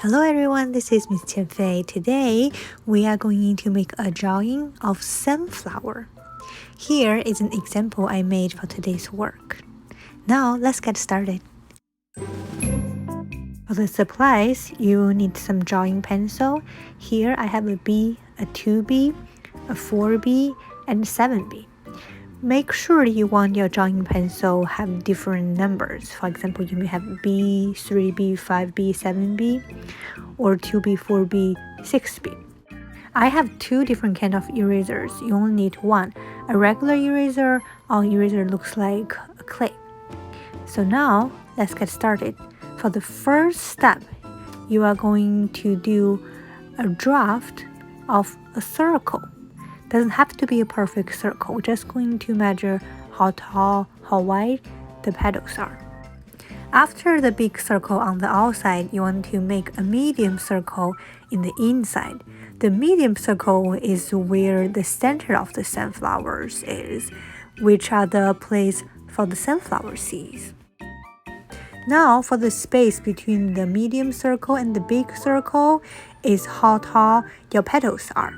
Hello everyone, this is Miss Qianfei. Today we are going to make a drawing of sunflower. Here is an example I made for today's work. Now let's get started. For the supplies, you need some drawing pencil. Here I have a B, a 2B, a 4B, and 7B. Make sure you want your drawing pencil have different numbers. For example, you may have B, 3B, 5B, 7B, or 2B, 4B, 6B. I have two different kind of erasers. You only need one, a regular eraser or eraser looks like a clay. So now let's get started. For the first step, you are going to do a draft of a circle. Doesn't have to be a perfect circle. We're just going to measure how tall, how wide the petals are. After the big circle on the outside, you want to make a medium circle in the inside. The medium circle is where the center of the sunflowers is, which are the place for the sunflower seeds. Now for the space between the medium circle and the big circle is how tall your petals are.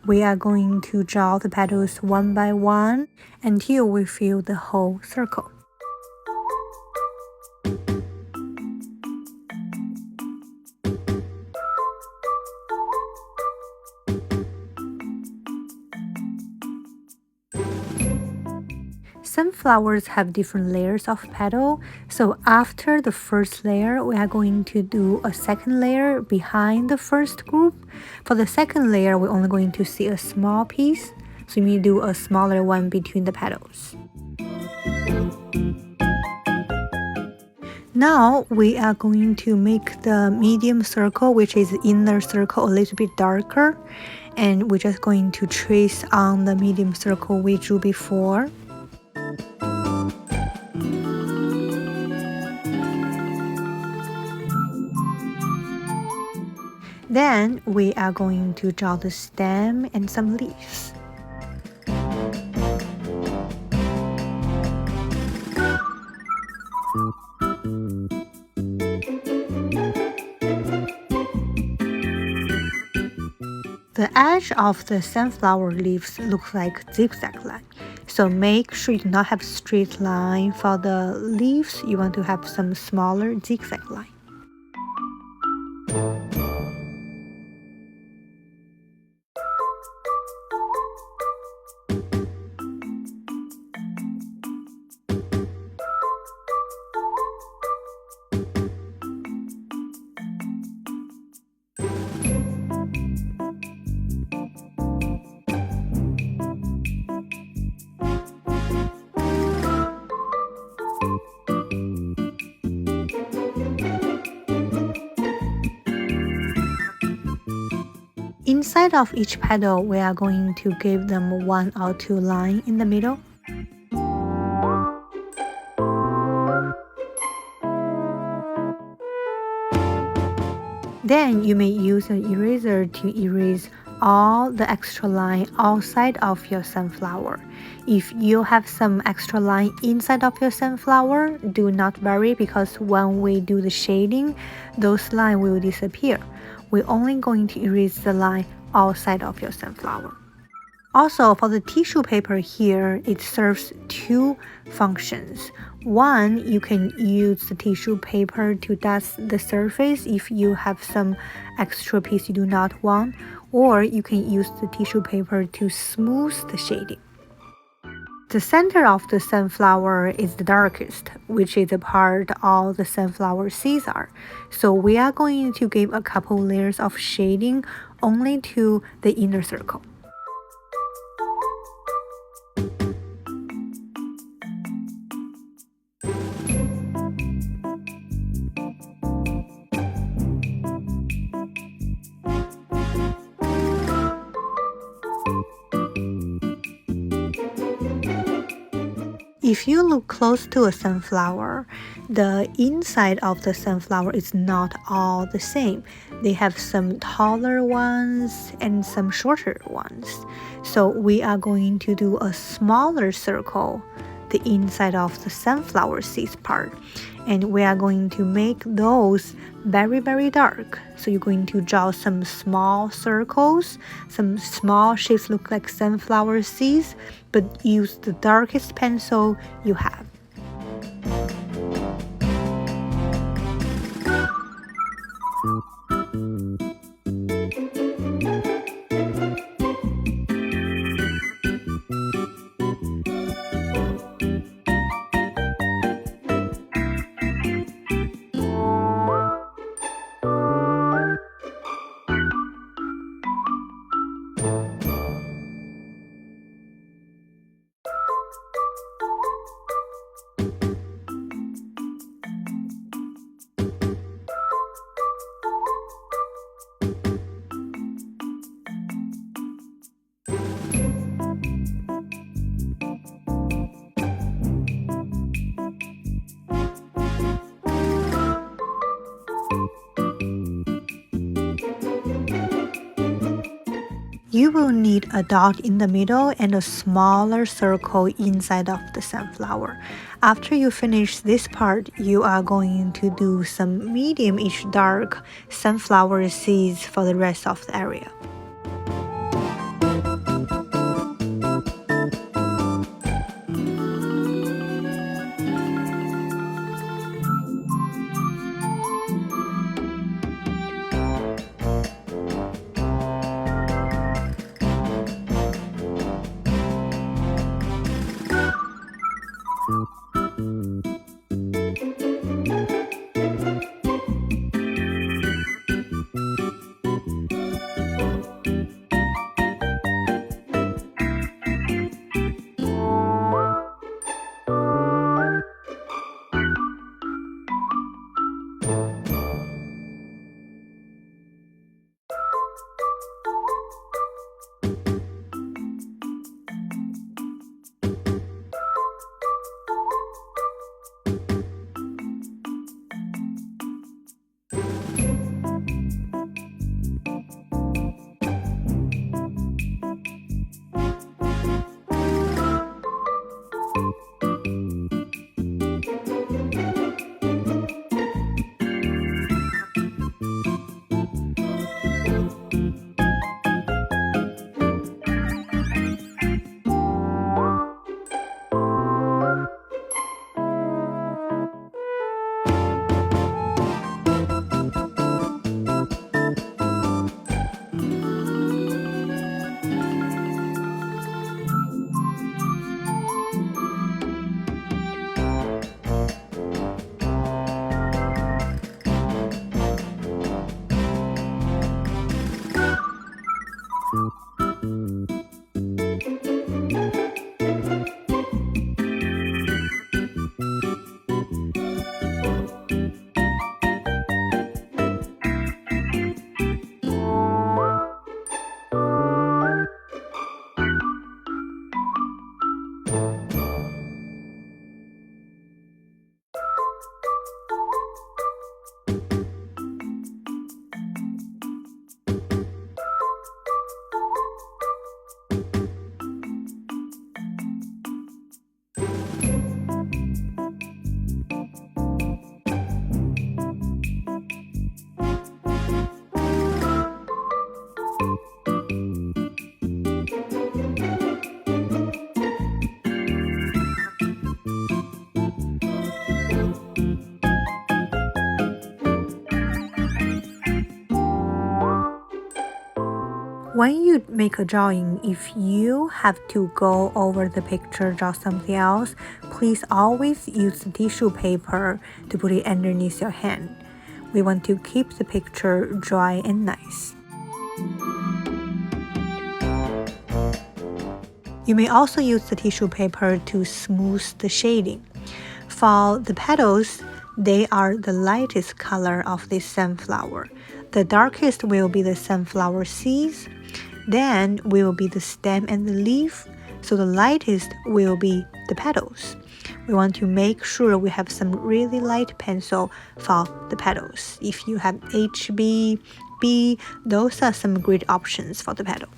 We are going to draw the petals one by one until we fill the whole circle. Sunflowers have different layers of petal, so after the first layer, we are going to do a second layer behind the first group. For the second layer, we're only going to see a small piece, so you do a smaller one between the petals. Now we are going to make the medium circle, which is the inner circle, a little bit darker, and we're just going to trace on the medium circle we drew before. Then we are going to draw the stem and some leaves. The edge of the sunflower leaves looks like zigzag line, so make sure you do not have straight line. For the leaves, you want to have some smaller zigzag line. Inside of each petal, we are going to give them one or two lines in the middle. Then you may use an eraser to erase all the extra line outside of your sunflower. If you have some extra line inside of your sunflower, do not worry, because when we do the shading, those lines will disappear. We're only going to erase the line outside of your sunflower. Also, for the tissue paper here, it serves two functions. One, you can use the tissue paper to dust the surface if you have some extra piece you do not want, or you can use the tissue paper to smooth the shading. The center of the sunflower is the darkest, which is the part all the sunflower seeds are. So we are going to give a couple layers of shading only to the inner circle. If you look close to a sunflower, the inside of the sunflower is not all the same. They have some taller ones and some shorter ones. So we are going to do a smaller circle the inside of the sunflower seeds part. And we are going to make those very, very dark. So you're going to draw some small circles, some small shapes look like sunflower seeds, but use the darkest pencil you have. You will need a dot in the middle and a smaller circle inside of the sunflower. After you finish this part, you are going to do some medium-ish dark sunflower seeds for the rest of the area. When you make a drawing, if you have to go over the picture, draw something else, please always use the tissue paper to put it underneath your hand. We want to keep the picture dry and nice. You may also use the tissue paper to smooth the shading. For the petals, they are the lightest color of this sunflower. The darkest will be the sunflower seeds. Then will be the stem and the leaf. So the lightest will be the petals. We want to make sure we have some really light pencil for the petals. If you have HB, B, those are some great options for the petal.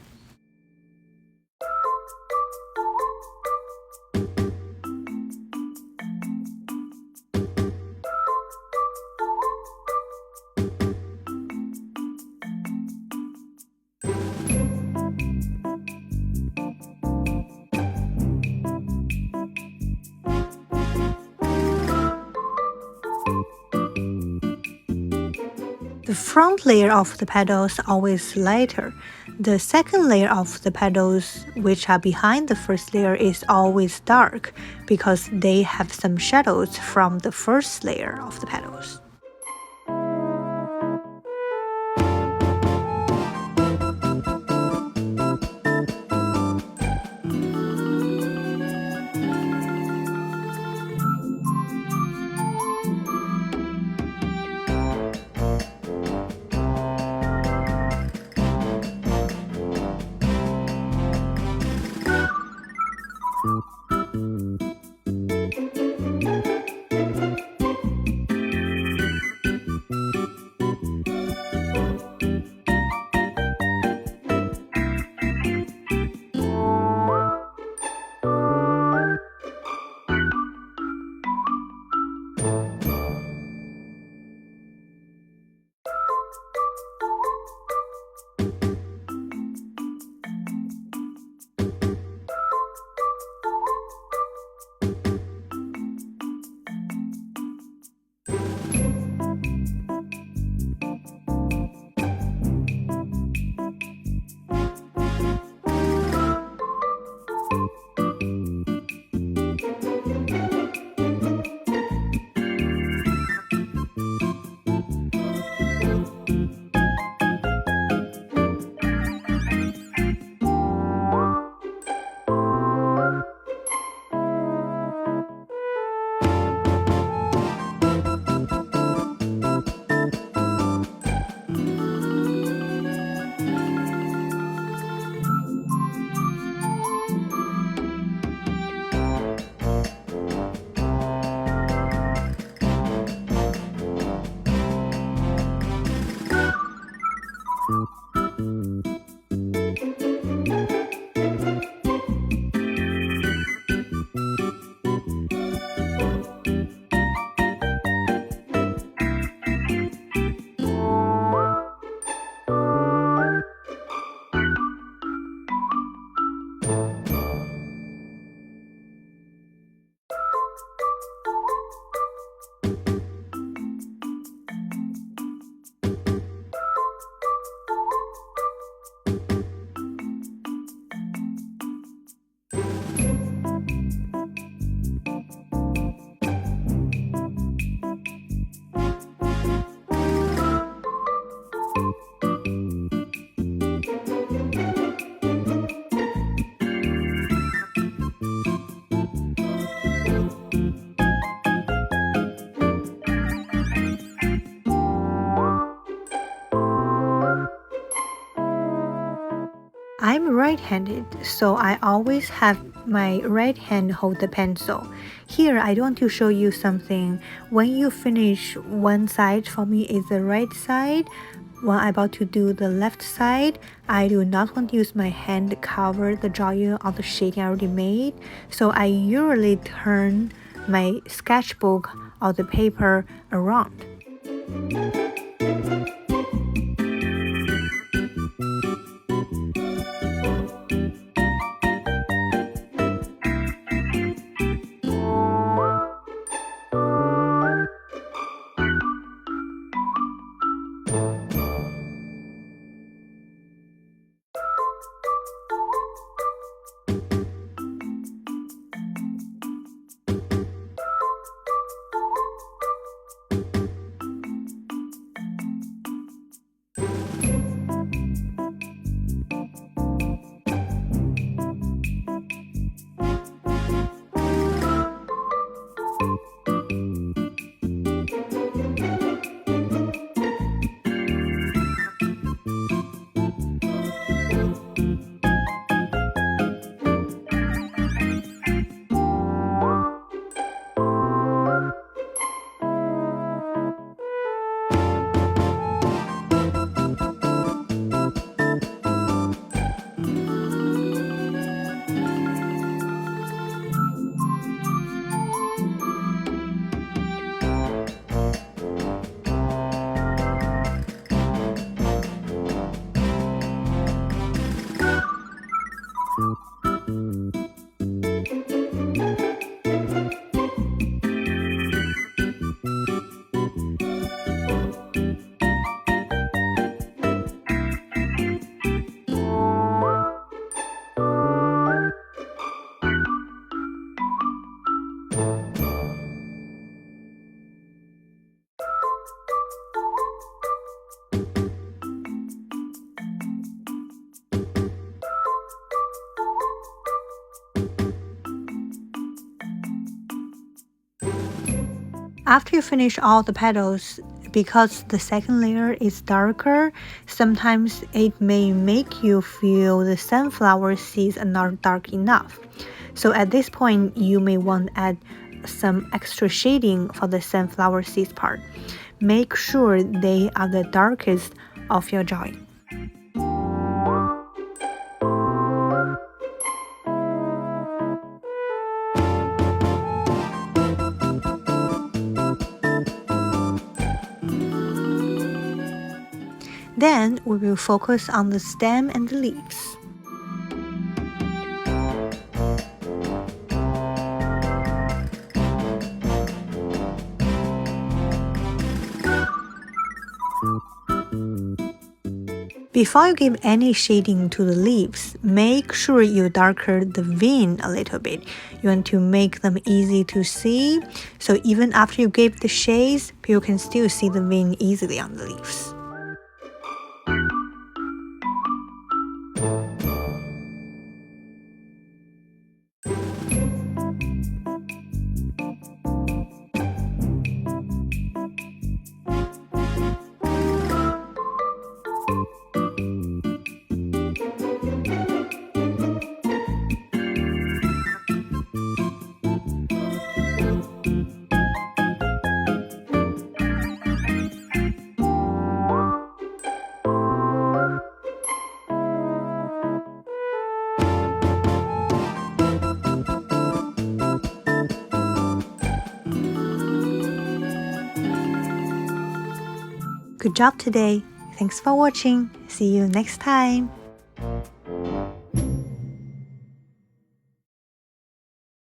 The front layer of the petals always lighter. The second layer of the petals, which are behind the first layer, is always dark because they have some shadows from the first layer of the petals. I'm right-handed, so I always have my right hand hold the pencil. Here, I want to show you something. When you finish one side, for me is the right side. When I'm about to do the left side, I do not want to use my hand to cover the drawing of the shading I already made. So I usually turn my sketchbook or the paper around. After you finish all the petals, because the second layer is darker, sometimes it may make you feel the sunflower seeds are not dark enough. So at this point, you may want to add some extra shading for the sunflower seeds part. Make sure they are the darkest of your drawing. Then we will focus on the stem and the leaves. Before you give any shading to the leaves, make sure you darken the vein a little bit. You want to make them easy to see, so even after you give the shades, people can still see the vein easily on the leaves. Good job today. Thanks for watching. See you next time.